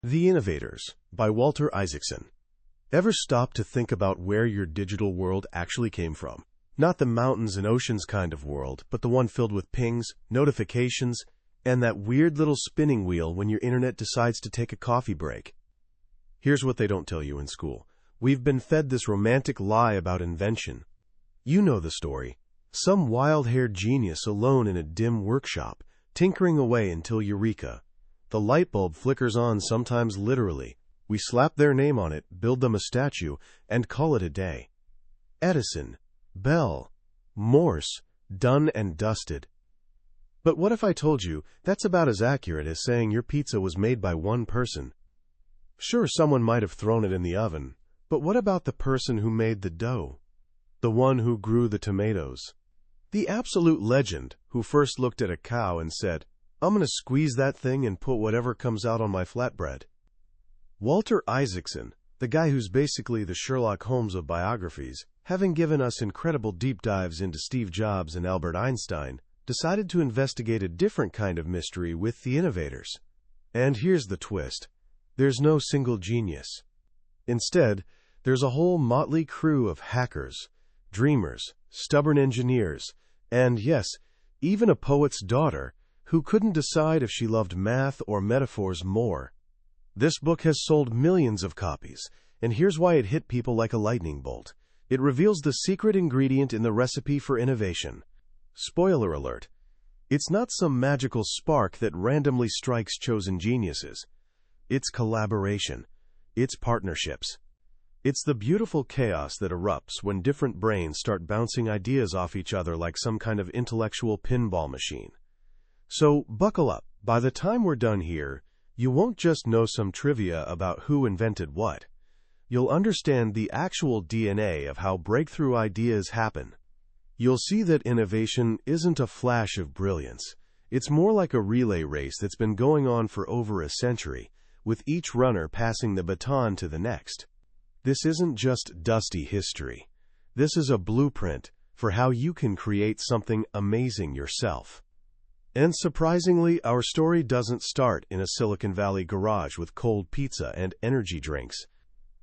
The Innovators by Walter Isaacson. Ever stop to think about where your digital world actually came from? Not the mountains and oceans kind of world, but the one filled with pings, notifications, and that weird little spinning wheel when your internet decides to take a coffee break. Here's what they don't tell you in school. We've been fed this romantic lie about invention. You know the story. Some wild-haired genius alone in a dim workshop, tinkering away until eureka. The light bulb flickers on, sometimes literally. We slap their name on it, build them a statue, and call it a day. Edison, Bell, Morse, done and dusted. But what if I told you that's about as accurate as saying your pizza was made by one person? Sure, someone might have thrown it in the oven, but what about the person who made the dough? The one who grew the tomatoes? The absolute legend who first looked at a cow and said, "I'm going to squeeze that thing and put whatever comes out on my flatbread." Walter Isaacson, the guy who's basically the Sherlock Holmes of biographies, having given us incredible deep dives into Steve Jobs and Albert Einstein, decided to investigate a different kind of mystery with the Innovators. And here's the twist. There's no single genius. Instead, there's a whole motley crew of hackers, dreamers, stubborn engineers, and yes, even a poet's daughter, who couldn't decide if she loved math or metaphors more. This book has sold millions of copies, and here's why it hit people like a lightning bolt. It reveals the secret ingredient in the recipe for innovation. Spoiler alert. It's not some magical spark that randomly strikes chosen geniuses. It's collaboration. It's partnerships. It's the beautiful chaos that erupts when different brains start bouncing ideas off each other like some kind of intellectual pinball machine. So, buckle up. By the time we're done here, you won't just know some trivia about who invented what. You'll understand the actual DNA of how breakthrough ideas happen. You'll see that innovation isn't a flash of brilliance. It's more like a relay race that's been going on for over a century, with each runner passing the baton to the next. This isn't just dusty history. This is a blueprint for how you can create something amazing yourself. And surprisingly, our story doesn't start in a Silicon Valley garage with cold pizza and energy drinks.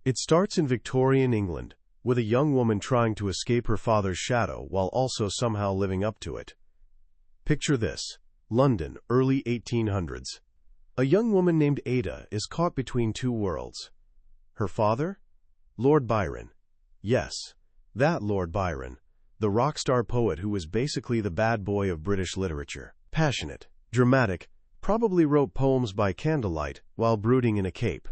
It starts in Victorian England, with a young woman trying to escape her father's shadow while also somehow living up to it. Picture this: London, early 1800s. A young woman named Ada is caught between two worlds. Her father? Lord Byron. Yes, that Lord Byron, the rock star poet who was basically the bad boy of British literature. Passionate, dramatic, probably wrote poems by candlelight while brooding in a cape.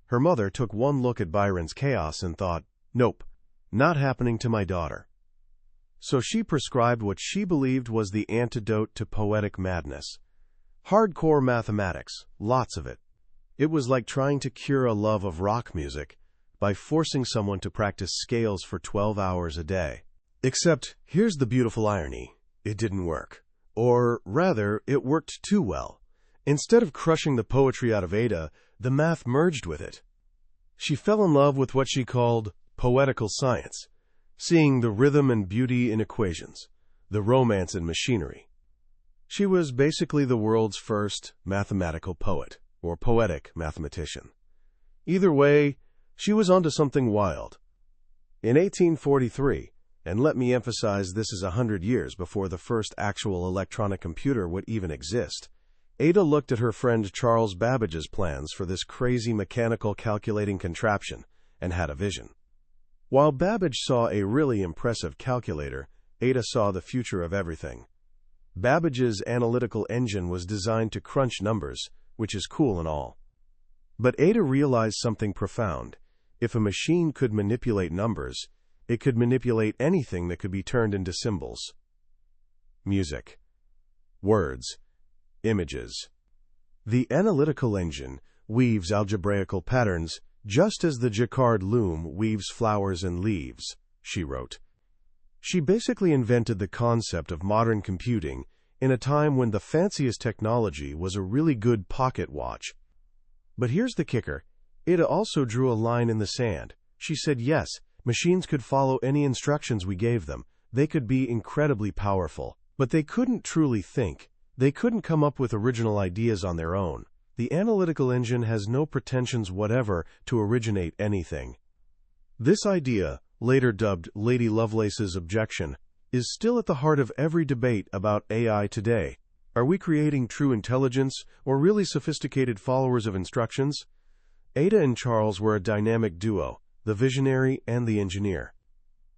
Her mother took one look at Byron's chaos and thought, "Nope, not happening to my daughter." So she prescribed what she believed was the antidote to poetic madness. Hardcore mathematics, lots of it. It was like trying to cure a love of rock music by forcing someone to practice scales for 12 hours a day. Except, here's the beautiful irony. It didn't work. Or, rather, it worked too well. Instead of crushing the poetry out of Ada, the math merged with it. She fell in love with what she called poetical science, seeing the rhythm and beauty in equations, the romance in machinery. She was basically the world's first mathematical poet, or poetic mathematician. Either way, she was onto something wild. In 1843, and let me emphasize this is 100 years before the first actual electronic computer would even exist, Ada looked at her friend Charles Babbage's plans for this crazy mechanical calculating contraption and had a vision. While Babbage saw a really impressive calculator, Ada saw the future of everything. Babbage's analytical engine was designed to crunch numbers, which is cool and all. But Ada realized something profound. If a machine could manipulate numbers, it could manipulate anything that could be turned into symbols. Music, words, images. The analytical engine weaves algebraical patterns just as the Jacquard loom weaves flowers and leaves, she wrote. She basically invented the concept of modern computing in a time when the fanciest technology was a really good pocket watch. But here's the kicker. Ada also drew a line in the sand. She said, yes, machines could follow any instructions we gave them. They could be incredibly powerful, but they couldn't truly think. They couldn't come up with original ideas on their own. the analytical engine has no pretensions whatever to originate anything. This idea, later dubbed Lady Lovelace's objection, is still at the heart of every debate about AI today. Are we creating true intelligence or really sophisticated followers of instructions? Ada and Charles were a dynamic duo, the visionary and the engineer.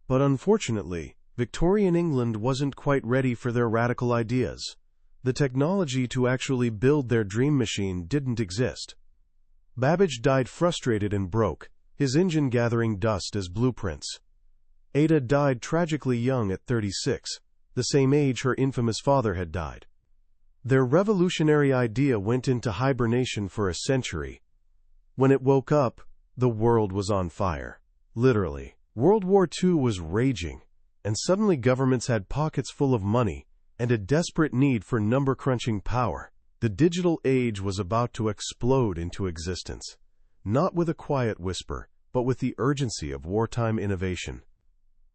But unfortunately, Victorian England wasn't quite ready for their radical ideas. The technology to actually build their dream machine didn't exist. Babbage died frustrated and broke, his engine gathering dust as blueprints. Ada died tragically young at 36, the same age her infamous father had died. Their revolutionary idea went into hibernation for a century. When it woke up, the world was on fire. Literally. World War II was raging, and suddenly governments had pockets full of money and a desperate need for number-crunching power. The digital age was about to explode into existence, not with a quiet whisper, but with the urgency of wartime innovation.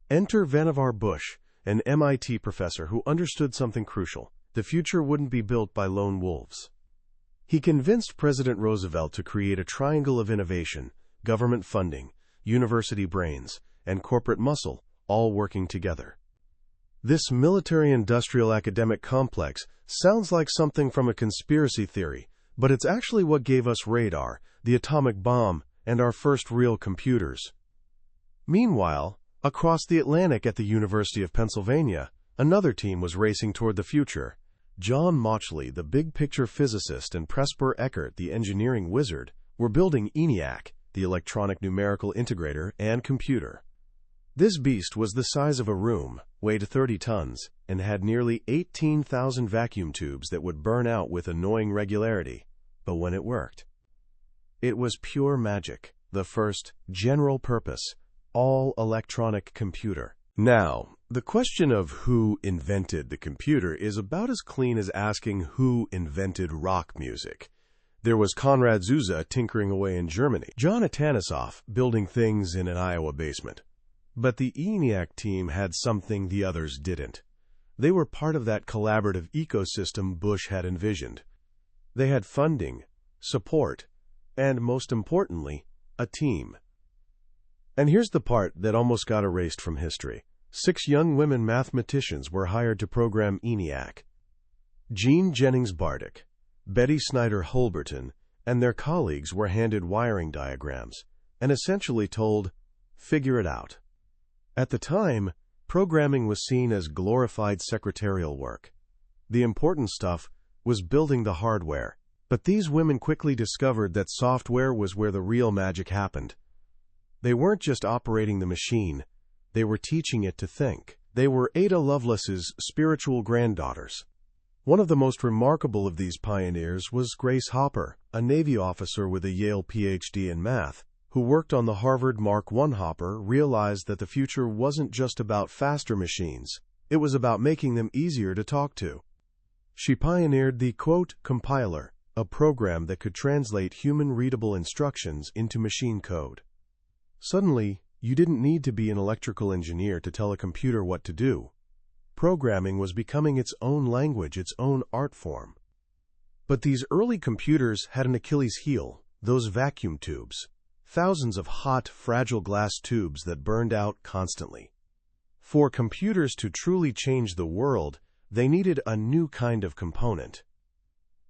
Enter Vannevar Bush, an MIT professor who understood something crucial. The future wouldn't be built by lone wolves. He convinced President Roosevelt to create a triangle of innovation, government funding, university brains, and corporate muscle, all working together. This military-industrial academic complex sounds like something from a conspiracy theory, but it's actually what gave us radar, the atomic bomb, and our first real computers. Meanwhile, across the Atlantic at the University of Pennsylvania, another team was racing toward the future. John Mauchly, the big-picture physicist, and Presper Eckert, the engineering wizard, were building ENIAC, the electronic numerical integrator and computer. This beast was the size of a room, weighed 30 tons, and had nearly 18,000 vacuum tubes that would burn out with annoying regularity. But when it worked, it was pure magic, the first general-purpose, all-electronic computer. Now, the question of who invented the computer is about as clean as asking who invented rock music. There was Konrad Zuse tinkering away in Germany, John Atanasoff building things in an Iowa basement. But the ENIAC team had something the others didn't. They were part of that collaborative ecosystem Bush had envisioned. They had funding, support, and most importantly, a team. And here's the part that almost got erased from history. 6 young women mathematicians were hired to program ENIAC. Jean Jennings Bardick, Betty Snyder Holberton, and their colleagues were handed wiring diagrams and essentially told, figure it out. At the time, programming was seen as glorified secretarial work. The important stuff was building the hardware. But these women quickly discovered that software was where the real magic happened. They weren't just operating the machine, they were teaching it to think. They were Ada Lovelace's spiritual granddaughters. One of the most remarkable of these pioneers was Grace Hopper, a Navy officer with a Yale PhD in math, who worked on the Harvard Mark I. Hopper, realized that the future wasn't just about faster machines, it was about making them easier to talk to. She pioneered the, quote, compiler, a program that could translate human-readable instructions into machine code. Suddenly, you didn't need to be an electrical engineer to tell a computer what to do. Programming was becoming its own language, its own art form. But these early computers had an Achilles heel, those vacuum tubes. Thousands of hot, fragile glass tubes that burned out constantly. For computers to truly change the world, they needed a new kind of component.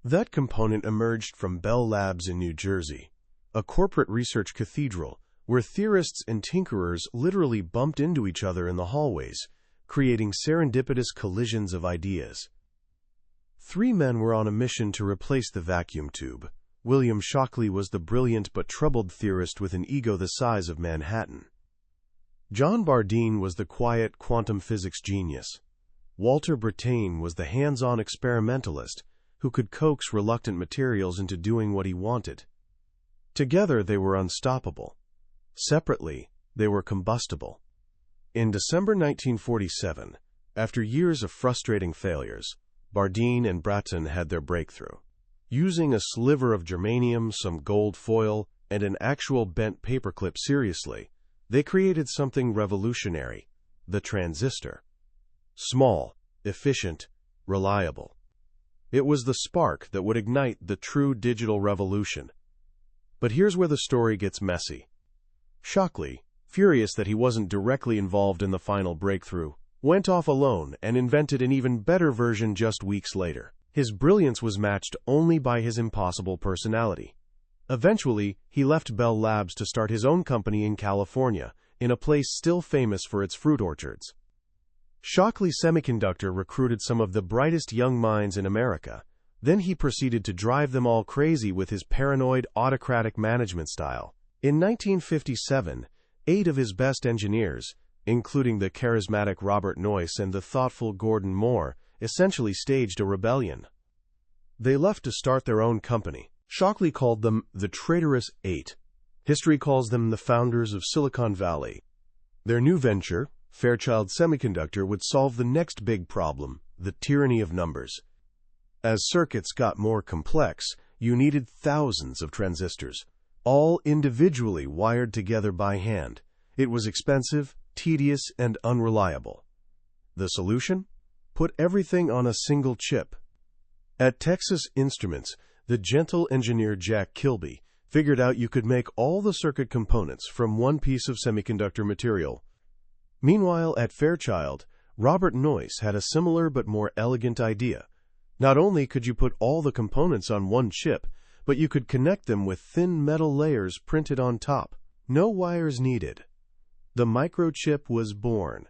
That component emerged from Bell Labs in New Jersey, a corporate research cathedral where theorists and tinkerers literally bumped into each other in the hallways, creating serendipitous collisions of ideas. 3 men were on a mission to replace the vacuum tube. William Shockley was the brilliant but troubled theorist with an ego the size of Manhattan. John Bardeen was the quiet quantum physics genius. Walter Brattain was the hands-on experimentalist who could coax reluctant materials into doing what he wanted. Together they were unstoppable. Separately, they were combustible. In December 1947, after years of frustrating failures, Bardeen and Brattain had their breakthrough. Using a sliver of germanium, some gold foil, and an actual bent paperclip seriously, they created something revolutionary, the transistor. Small, efficient, reliable. It was the spark that would ignite the true digital revolution. But here's where the story gets messy. Shockley, furious that he wasn't directly involved in the final breakthrough, went off alone and invented an even better version just weeks later. His brilliance was matched only by his impossible personality. Eventually, he left Bell Labs to start his own company in California, in a place still famous for its fruit orchards. Shockley Semiconductor recruited some of the brightest young minds in America. Then he proceeded to drive them all crazy with his paranoid, autocratic management style. In 1957, 8 of his best engineers, including the charismatic Robert Noyce and the thoughtful Gordon Moore, essentially staged a rebellion. They left to start their own company. Shockley called them the Traitorous Eight. History calls them the founders of Silicon Valley. Their new venture, Fairchild Semiconductor, would solve the next big problem, the tyranny of numbers. As circuits got more complex, you needed thousands of transistors, all individually wired together by hand. It was expensive, tedious, and unreliable. The solution? Put everything on a single chip. At Texas Instruments, the gentle engineer Jack Kilby figured out you could make all the circuit components from one piece of semiconductor material. Meanwhile, at Fairchild, Robert Noyce had a similar but more elegant idea. Not only could you put all the components on one chip, but you could connect them with thin metal layers printed on top. No wires needed. The microchip was born.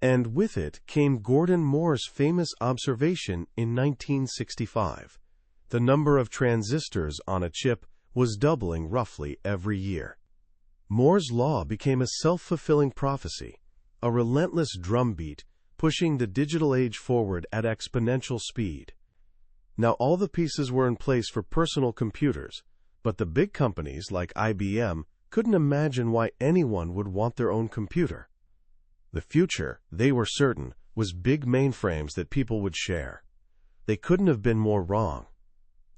And with it came Gordon Moore's famous observation in 1965. The number of transistors on a chip was doubling roughly every year. Moore's law became a self-fulfilling prophecy, a relentless drumbeat pushing the digital age forward at exponential speed. Now all the pieces were in place for personal computers, but the big companies like IBM couldn't imagine why anyone would want their own computer. The future, they were certain, was big mainframes that people would share. They couldn't have been more wrong.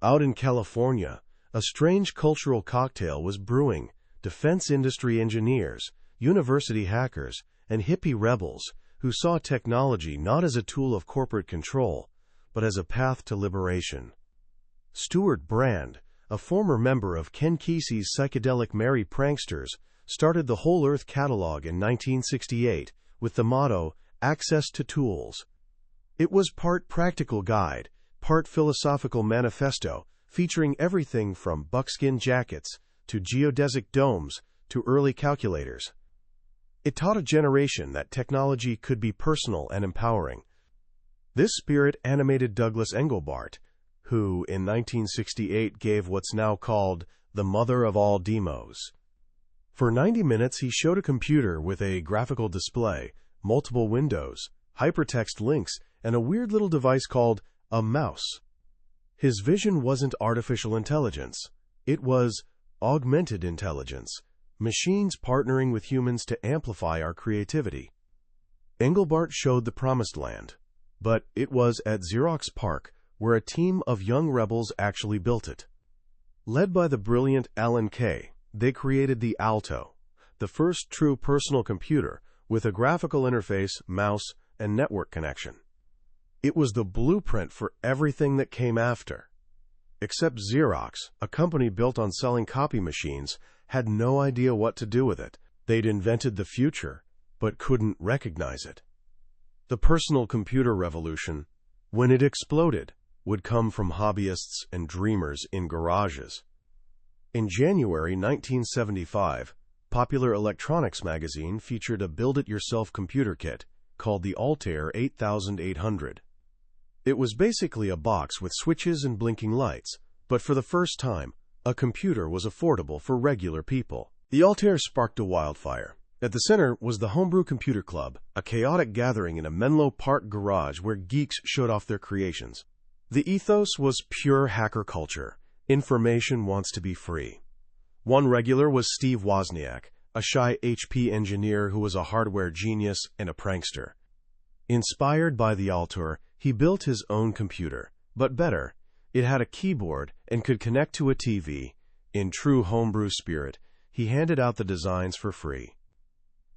Out in California, a strange cultural cocktail was brewing. Defense industry engineers, university hackers, and hippie rebels who saw technology not as a tool of corporate control, but as a path to liberation. Stuart Brand, a former member of Ken Kesey's psychedelic Merry Pranksters, started the Whole Earth catalog in 1968 with the motto, "Access to Tools." It was part practical guide, part philosophical manifesto, featuring everything from buckskin jackets to geodesic domes to early calculators. It taught a generation that technology could be personal and empowering. This spirit animated Douglas Engelbart, who in 1968 gave what's now called the mother of all demos. For 90 minutes, he showed a computer with a graphical display, multiple windows, hypertext links, and a weird little device called a mouse. His vision wasn't artificial intelligence. It was augmented intelligence, machines partnering with humans to amplify our creativity. Engelbart showed the promised land, but it was at Xerox PARC where a team of young rebels actually built it. Led by the brilliant Alan Kay, they created the Alto, the first true personal computer with a graphical interface, mouse, and network connection. It was the blueprint for everything that came after. Except Xerox, a company built on selling copy machines, had no idea what to do with it. They'd invented the future, but couldn't recognize it. The personal computer revolution, when it exploded, would come from hobbyists and dreamers in garages. In January 1975, Popular Electronics magazine featured a build-it-yourself computer kit called the Altair 8800. It was basically a box with switches and blinking lights, but for the first time, a computer was affordable for regular people. The Altair sparked a wildfire. At the center was the Homebrew Computer Club, a chaotic gathering in a Menlo Park garage where geeks showed off their creations. The ethos was pure hacker culture. Information wants to be free. One regular was Steve Wozniak, a shy HP engineer who was a hardware genius and a prankster. Inspired by the Altair, he built his own computer, but better, it had a keyboard and could connect to a TV. In true homebrew spirit, he handed out the designs for free.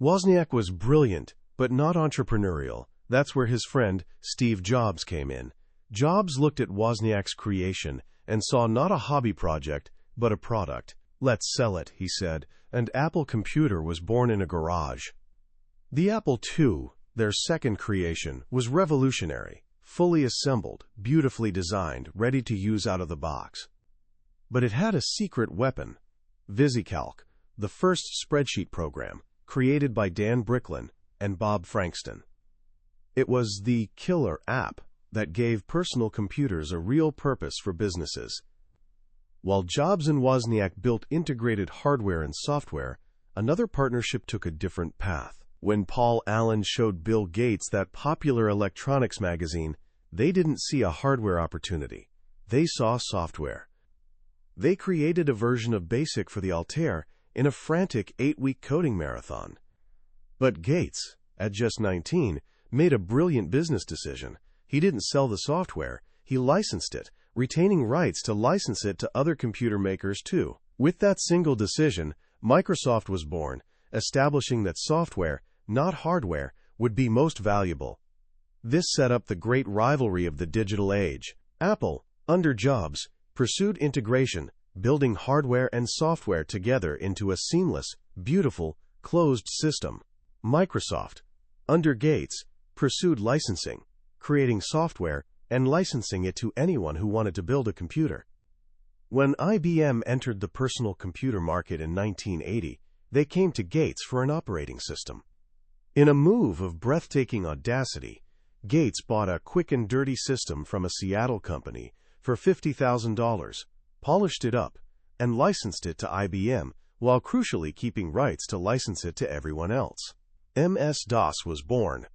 Wozniak was brilliant, but not entrepreneurial. That's where his friend, Steve Jobs, came in. Jobs looked at Wozniak's creation and saw not a hobby project, but a product. "Let's sell it," he said, and Apple Computer was born in a garage. The Apple II, their second creation, was revolutionary, fully assembled, beautifully designed, ready to use out of the box. But it had a secret weapon, VisiCalc, the first spreadsheet program, created by Dan Bricklin and Bob Frankston. It was the killer app that gave personal computers a real purpose for businesses. While Jobs and Wozniak built integrated hardware and software, another partnership took a different path. When Paul Allen showed Bill Gates that popular electronics magazine, they didn't see a hardware opportunity. They saw software. They created a version of BASIC for the Altair in a frantic 8-week coding marathon. But Gates, at just 19, made a brilliant business decision. He didn't sell the software, he licensed it, retaining rights to license it to other computer makers too. With that single decision, Microsoft was born, establishing that software, not hardware, would be most valuable. This set up the great rivalry of the digital age. Apple, under Jobs, pursued integration, building hardware and software together into a seamless, beautiful, closed system. Microsoft, under Gates, pursued licensing, creating software and licensing it to anyone who wanted to build a computer. When IBM entered the personal computer market in 1980, they came to Gates for an operating system. In a move of breathtaking audacity, Gates bought a quick and dirty system from a Seattle company for $50,000, polished it up, and licensed it to IBM, while crucially keeping rights to license it to everyone else. MS-DOS was born.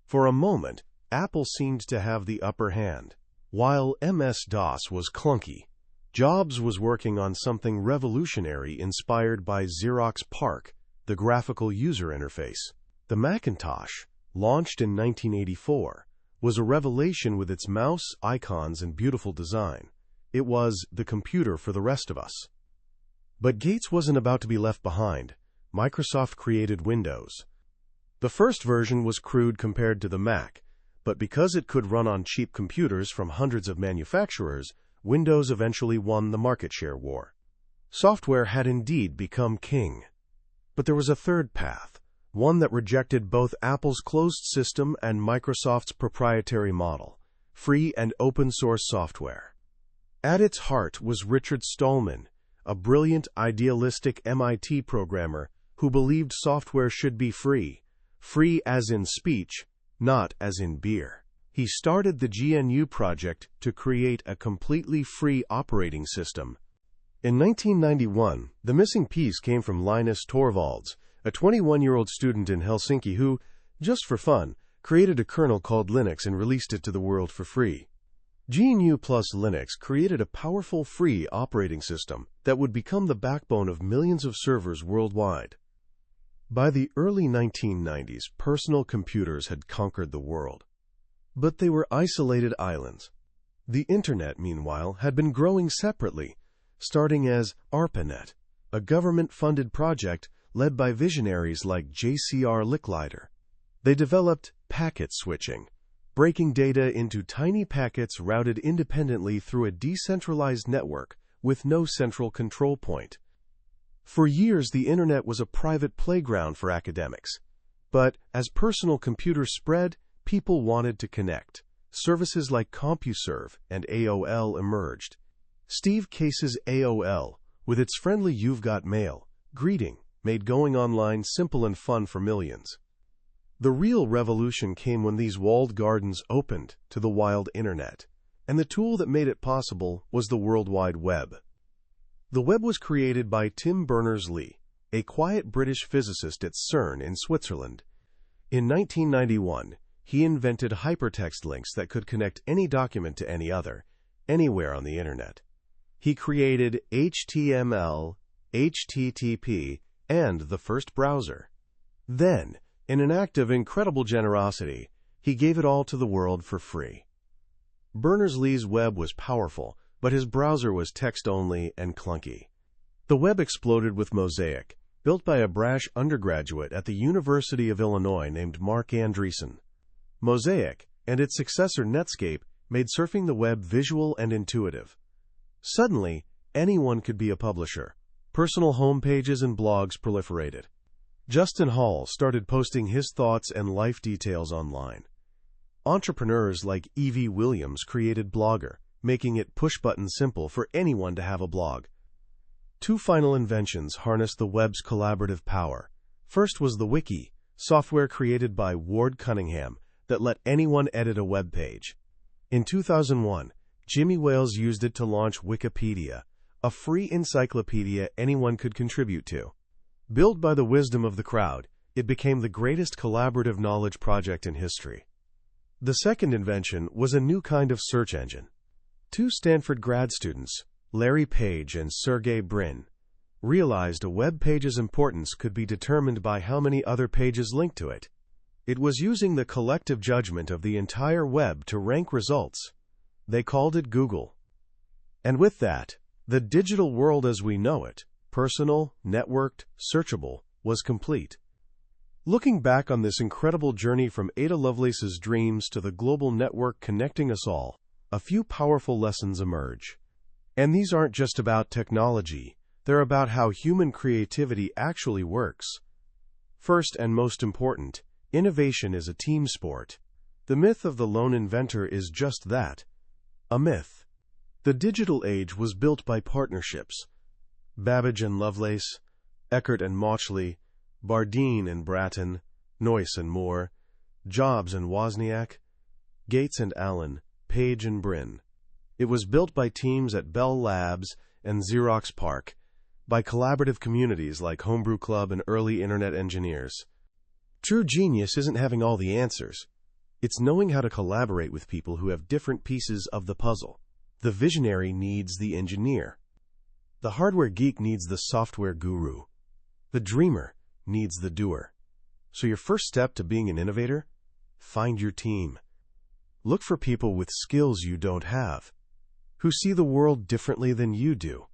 For a moment, Apple seemed to have the upper hand. While MS-DOS was clunky, Jobs was working on something revolutionary inspired by Xerox PARC, the graphical user interface. The Macintosh, launched in 1984, was a revelation with its mouse, icons, and beautiful design. It was the computer for the rest of us. But Gates wasn't about to be left behind. Microsoft created Windows. The first version was crude compared to the Mac, but because it could run on cheap computers from hundreds of manufacturers, Windows eventually won the market share war. Software had indeed become king. But there was a third path, one that rejected both Apple's closed system and Microsoft's proprietary model, free and open-source software. At its heart was Richard Stallman, a brilliant, idealistic MIT programmer who believed software should be free as in speech, not as in beer. He started the GNU project to create a completely free operating system. In 1991, the missing piece came from Linus Torvalds, a 21-year-old student in Helsinki who, just for fun, created a kernel called Linux and released it to the world for free. GNU plus Linux created a powerful free operating system that would become the backbone of millions of servers worldwide. By the early 1990s, personal computers had conquered the world. But they were isolated islands. The Internet, meanwhile, had been growing separately, starting as ARPANET, a government-funded project led by visionaries like J.C.R. Licklider. They developed packet switching, breaking data into tiny packets routed independently through a decentralized network with no central control point. For years, the Internet was a private playground for academics. But as personal computers spread, people wanted to connect. Services like CompuServe and AOL emerged. Steve Case's AOL, with its friendly "You've got mail" greeting, made going online simple and fun for millions. The real revolution came when these walled gardens opened to the wild Internet, and the tool that made it possible was the World Wide Web. The web was created by Tim Berners-Lee, a quiet British physicist at CERN in Switzerland. In 1991, he invented hypertext links that could connect any document to any other, anywhere on the Internet. He created HTML, HTTP, and the first browser. Then, in an act of incredible generosity, he gave it all to the world for free. Berners-Lee's web was powerful, but his browser was text-only and clunky. The web exploded with Mosaic, built by a brash undergraduate at the University of Illinois named Mark Andreessen. Mosaic, and its successor Netscape, made surfing the web visual and intuitive. Suddenly, anyone could be a publisher. Personal homepages and blogs proliferated. Justin Hall started posting his thoughts and life details online. Entrepreneurs like Evie Williams created Blogger, making it push-button simple for anyone to have a blog. Two final inventions harnessed the web's collaborative power. First was the Wiki, software created by Ward Cunningham that let anyone edit a web page. In 2001, Jimmy Wales used it to launch Wikipedia, a free encyclopedia anyone could contribute to. Built by the wisdom of the crowd, it became the greatest collaborative knowledge project in history. The second invention was a new kind of search engine. Two Stanford grad students, Larry Page and Sergey Brin, realized a web page's importance could be determined by how many other pages linked to it. It was using the collective judgment of the entire web to rank results. They called it Google. And with that, the digital world as we know it, personal, networked, searchable, was complete. Looking back on this incredible journey from Ada Lovelace's dreams to the global network connecting us all, a few powerful lessons emerge. And these aren't just about technology, they're about how human creativity actually works. First and most important, innovation is a team sport. The myth of the lone inventor is just that, a myth. The digital age was built by partnerships. Babbage and Lovelace, Eckert and Mauchly, Bardeen and Bratton, Noyce and Moore, Jobs and Wozniak, Gates and Allen, Page and Brin. It was built by teams at Bell Labs and Xerox PARC, by collaborative communities like Homebrew Club and early internet engineers. True genius isn't having all the answers. It's knowing how to collaborate with people who have different pieces of the puzzle. The visionary needs the engineer. The hardware geek needs the software guru. The dreamer needs the doer. So your first step to being an innovator? Find your team. Look for people with skills you don't have, who see the world differently than you do.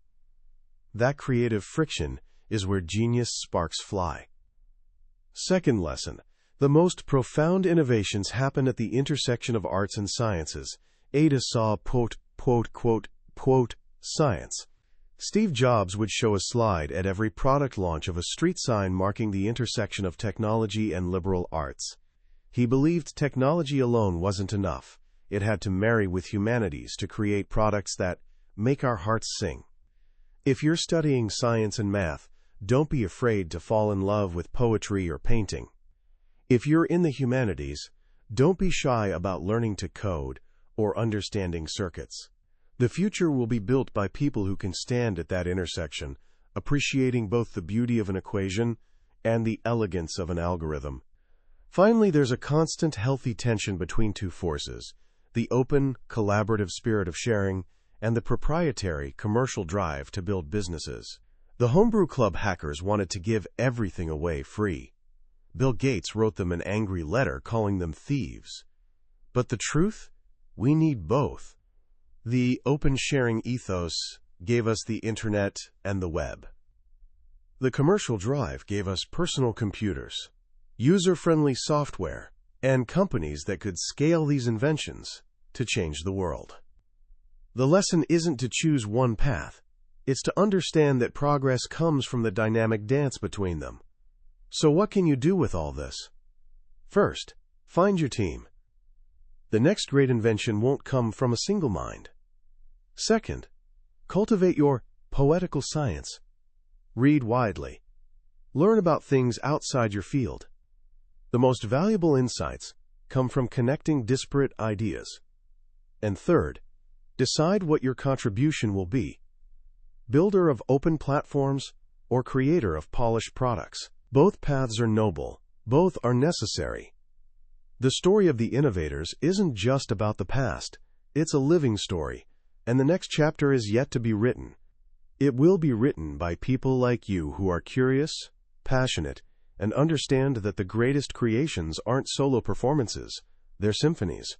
That creative friction is where genius sparks fly. Second lesson, the most profound innovations happen at the intersection of arts and sciences. Ada saw, science. Steve Jobs would show a slide at every product launch of a street sign marking the intersection of technology and liberal arts. He believed technology alone wasn't enough. It had to marry with humanities to create products that make our hearts sing. If you're studying science and math, don't be afraid to fall in love with poetry or painting. If you're in the humanities, don't be shy about learning to code or understanding circuits. The future will be built by people who can stand at that intersection, appreciating both the beauty of an equation and the elegance of an algorithm. Finally, there's a constant, healthy tension between two forces: the open, collaborative spirit of sharing and the proprietary, commercial drive to build businesses. The Homebrew Club hackers wanted to give everything away free. Bill Gates wrote them an angry letter calling them thieves. But the truth? We need both. The open sharing ethos gave us the internet and the web. The commercial drive gave us personal computers, user-friendly software, and companies that could scale these inventions to change the world. The lesson isn't to choose one path. It's to understand that progress comes from the dynamic dance between them. So what can you do with all this? First, find your team. The next great invention won't come from a single mind. Second, cultivate your poetical science. Read widely. Learn about things outside your field. The most valuable insights come from connecting disparate ideas. And third, decide what your contribution will be: builder of open platforms or creator of polished products. Both paths are noble. Both are necessary. The story of the innovators isn't just about the past. It's a living story, and the next chapter is yet to be written. It will be written by people like you who are curious, passionate, and understand that the greatest creations aren't solo performances, they're symphonies.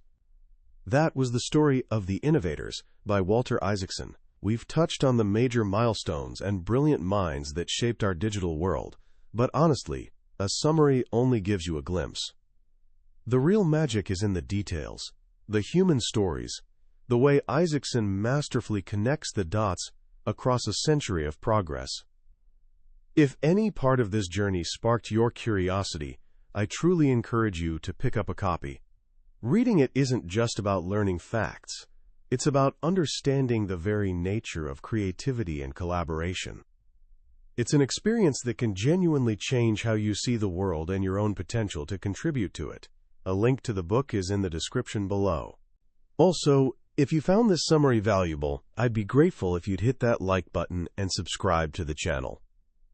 That was the story of The Innovators by Walter Isaacson. We've touched on the major milestones and brilliant minds that shaped our digital world, but honestly, a summary only gives you a glimpse. The real magic is in the details. the human stories, the way Isaacson masterfully connects the dots across a century of progress. If any part of this journey sparked your curiosity, I truly encourage you to pick up a copy. Reading it isn't just about learning facts. It's about understanding the very nature of creativity and collaboration. It's an experience that can genuinely change how you see the world and your own potential to contribute to it. A link to the book is in the description below. Also, if you found this summary valuable, I'd be grateful if you'd hit that like button and subscribe to the channel.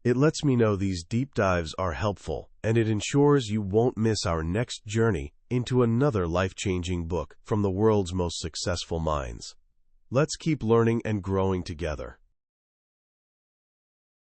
It lets me know these deep dives are helpful, and it ensures you won't miss our next journey into another life-changing book from the world's most successful minds. Let's keep learning and growing together.